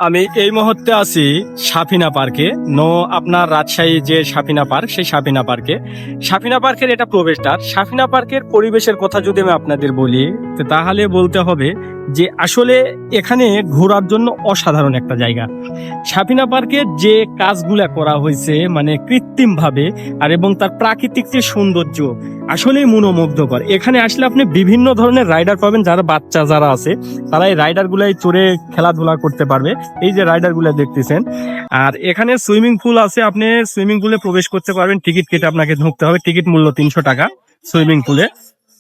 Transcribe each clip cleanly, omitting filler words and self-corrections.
আমি এই মুহূর্তে আছি সাফিনা পার্কে। আপনার রাজশাহী যে সাফিনা পার্ক, সেই সাফিনা পার্কে। সাফিনা পার্কের এটা প্রবেশদ্বার। সাফিনা পার্কের পরিবেশের কথা যদি আমি আপনাদের বলি, তাহলে বলতে হবে যে আসলে এখানে ঘোরার জন্য অসাধারণ একটা জায়গা। সাফিনা পার্কের যে কাজগুলা করা হয়েছে মানে কৃত্রিম ভাবে, আর এবং তার প্রাকৃতিক যে সৌন্দর্য আসলেই মনোমুগ্ধকর। এখানে আসলে আপনি বিভিন্ন ধরনের রাইডার পাবেন, যারা বাচ্চা যারা আছে তারা এই রাইডার গুলাই চড়ে খেলাধুলা করতে পারবে। এই যে রাইডার গুলা দেখতেছেন। আর এখানে সুইমিং পুল আছে, আপনি সুইমিং পুলে প্রবেশ করতে পারবেন, টিকিট কেটে আপনাকে ঢুকতে হবে। টিকিট মূল্য 300 টাকা সুইমিং পুলে।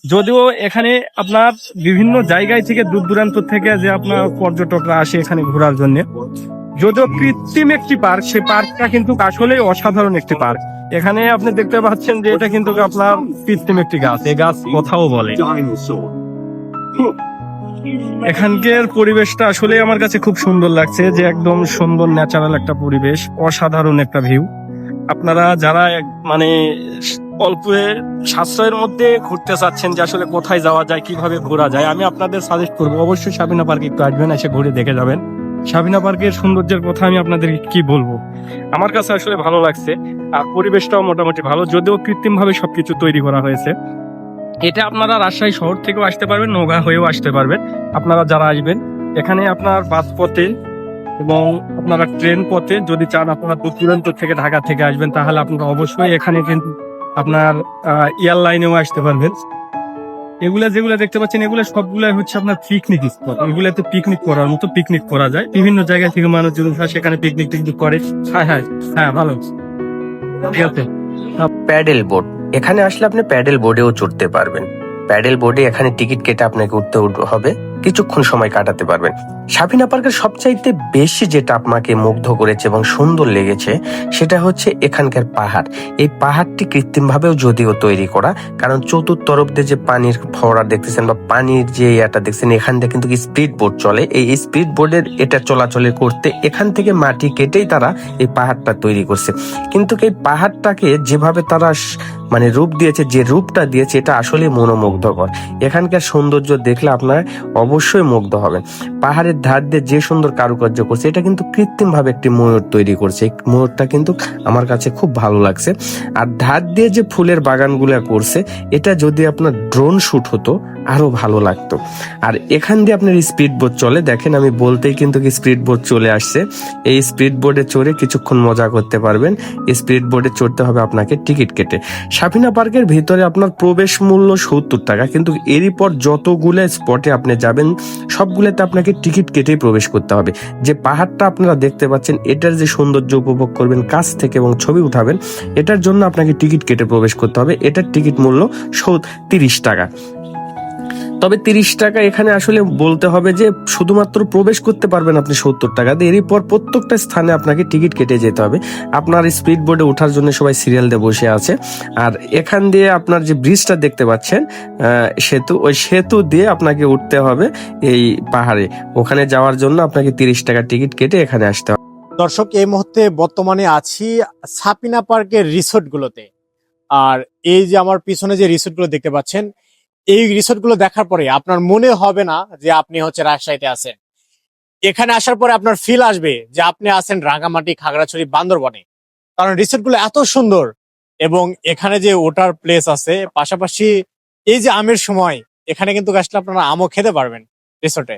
যদিও এখানে আপনার বিভিন্ন জায়গায় থেকে দূর দূরান্ত থেকে যে আপনার পর্যটকরা আসে এখানে ঘোরার জন্য। যদিও কৃত্রিম একটি পার্ক, সেই পার্কটা কিন্তু আসলেই অসাধারণ একটি পার্ক। এখানে আপনি দেখতে পাচ্ছেন যে এটা কিন্তু আপনার কৃত্রিম একটি গাছ, এই গাছ কথাও বলে। এখানকার পরিবেশটা আসলে আমার কাছে খুব সুন্দর লাগছে, যে একদম সুন্দর ন্যাচারাল একটা পরিবেশ, অসাধারণ একটা ভিউ। আপনারা যারা মানে অল্প সাশ্রয়ের মধ্যে ঘুরতে চাচ্ছেন যে আসলে কোথায় যাওয়া যায়, কিভাবে ঘোরা যায়, আমি আপনাদের সাজেস্ট করবো অবশ্যই সাবিনা পার্কে একটু আসবেন, এসে ঘুরে দেখে যাবেন। সাবিনা পার্কের সৌন্দর্যের কথা আমি আপনাদেরকে কি বলবো, আমার কাছে আসলে ভালো লাগছে। আর পরিবেশটাও মোটামুটি ভালো, যদিও কৃত্রিম ভাবে সবকিছু তৈরি করা হয়েছে। এটা আপনারা রাজশাহী শহর থেকেও আসতে পারবেন, নওগাঁ হয়েও আসতে পারবেন। আপনারা যারা আসবেন এখানে আপনার বাস পথে এবং আপনারা ট্রেন পথে যদি চান, আপনারা দূর দূরান্ত থেকে ঢাকা থেকে আসবেন, তাহলে আপনারা অবশ্যই এখানে কিন্তু আপনার এয়ারলাইনেও আসতে পারবেন। এগুলা যেগুলা দেখতে পাচ্ছেন এগুলা সবগুলাই হচ্ছে আপনার পিকনিক স্পট। এগুলাতে পিকনিক করার মতো, পিকনিক করা যায়। বিভিন্ন জায়গা থেকে মানুষজন সেখানে পিকনিক টিকনিক করে। হ্যাঁ হ্যাঁ হ্যাঁ, ভালো, ঠিক আছে। প্যাডেল বোট, এখানে আসলে আপনি প্যাডেল বোর্ডেও চড়তে পারবেন। প্যাডেল বোর্ডে এখানে টিকিট কেটে আপনাকে উঠতে হবে, কিছুক্ষণ সময় কাটাতে পারবেন। সাফিনা পার্কের সবচাইতে বেশি যেটা আপনাকে মুগ্ধ করেছে এবং সুন্দর লেগেছে সেটা হচ্ছে এখানকার পাহাড়। এই পাহাড়টি কৃত্রিম ভাবেও যদিও তৈরি করা, কারণ চতুর্থরফ দিয়ে যে পানির ফোয়ারা দেখতেছেন বা পানির যে ইয়াটা দেখছেন, এখান থেকে কিন্তু স্পিড বোট চলে। এই স্পিড বোর্ডের এটা চলাচলে করতে এখান থেকে মাটি কেটেই তারা এই পাহাড়টা তৈরি করছে। কিন্তু এই পাহাড়টাকে যেভাবে তারা মানে রূপ দিয়েছে, যে রূপটা দিয়েছে, এটা আসলে মনোমুগ্ধকর। এখানকার সৌন্দর্য দেখলে আপনার অবশ্যই মুগ্ধ হবেন। পাহাড়ের ধার দিয়ে যে সুন্দর কারুকার্য করছে, এটা কিন্তু কৃত্রিম ভাবে একটি ময়ূর তৈরি করছে। এই ময়ূরটা কিন্তু আমার কাছে খুব ভালো লাগছে। আর ধার দিয়ে যে ফুলের বাগানগুলা করছে, এটা যদি আপনার ড্রোন শুট হতো আরো ভালো লাগতো। আর এখান দিয়ে আপনার স্পিড বোট চলে, দেখেন আমি বলতেই কিন্তু স্পিড বোট চলে আসছে। এই স্পিড বোর্ডে চড়ে কিছুক্ষণ মজা করতে পারবেন। স্পিড বোর্ডে চড়তে হবে আপনাকে টিকিট কেটে। সাফিনা পার্কের ভিতরে আপনার প্রবেশ মূল্য 70 টাকা, কিন্তু এরই পর যতগুলো স্পটে আপনি যাবেন সবগুলোতে আপনাকে টিকিট কেটেই প্রবেশ করতে হবে। যে পাহাড়টা আপনারা দেখতে পাচ্ছেন, এটার যে সৌন্দর্য উপভোগ করবেন কাছ থেকে এবং ছবি উঠাবেন, এটার জন্য আপনাকে টিকিট কেটে প্রবেশ করতে হবে। এটার টিকিট মূল্য 30 টাকা। তবে 30 টাকা এখানে আসলে বলতে হবে যে শুধুমাত্র প্রবেশ করতে পারবেন আপনি 70 টাকা দিয়ে। এরই পর প্রত্যেকটা স্থানে আপনাকে টিকিট কেটে যেতে হবে। আপনার স্পিড বোর্ডে ওঠার জন্য সবাই সিরিয়াল দিয়ে বসে আছে। আর এখান দিয়ে আপনার যে ব্রিজটা দেখতে পাচ্ছেন, সেতু, ওই সেতু দিয়ে আপনাকে উঠতে হবে এই পাহাড়ে। ওখানে যাওয়ার জন্য আপনাকে 30 টাকা টিকিট কেটে এখানে আসতে হবে। দর্শক, এই মুহূর্তে বর্তমানে আছি সাফিনা পার্কের রিসোর্ট গুলোতে। আর এই যে আমার পিছনে যে রিসোর্ট গুলো দেখতে পাচ্ছেন, এই রিসোর্ট গুলো দেখার পরে আপনার মনে হবে না যে আপনি হচ্ছে রাজশাহীতে আছেন। এখানে আসার পরে আপনার ফিল আসবে যে আপনি আছেন রাঙামাটি, খাগড়াছড়ি, বান্দরবনে। কারণ রিসোর্ট গুলো এত সুন্দর, এবং এখানে যে ওটার প্লেস আছে, পাশাপাশি এই যে আমের সময় এখানে কিন্তু আসলে আপনারা আমও খেতে পারবেন রিসোর্টে।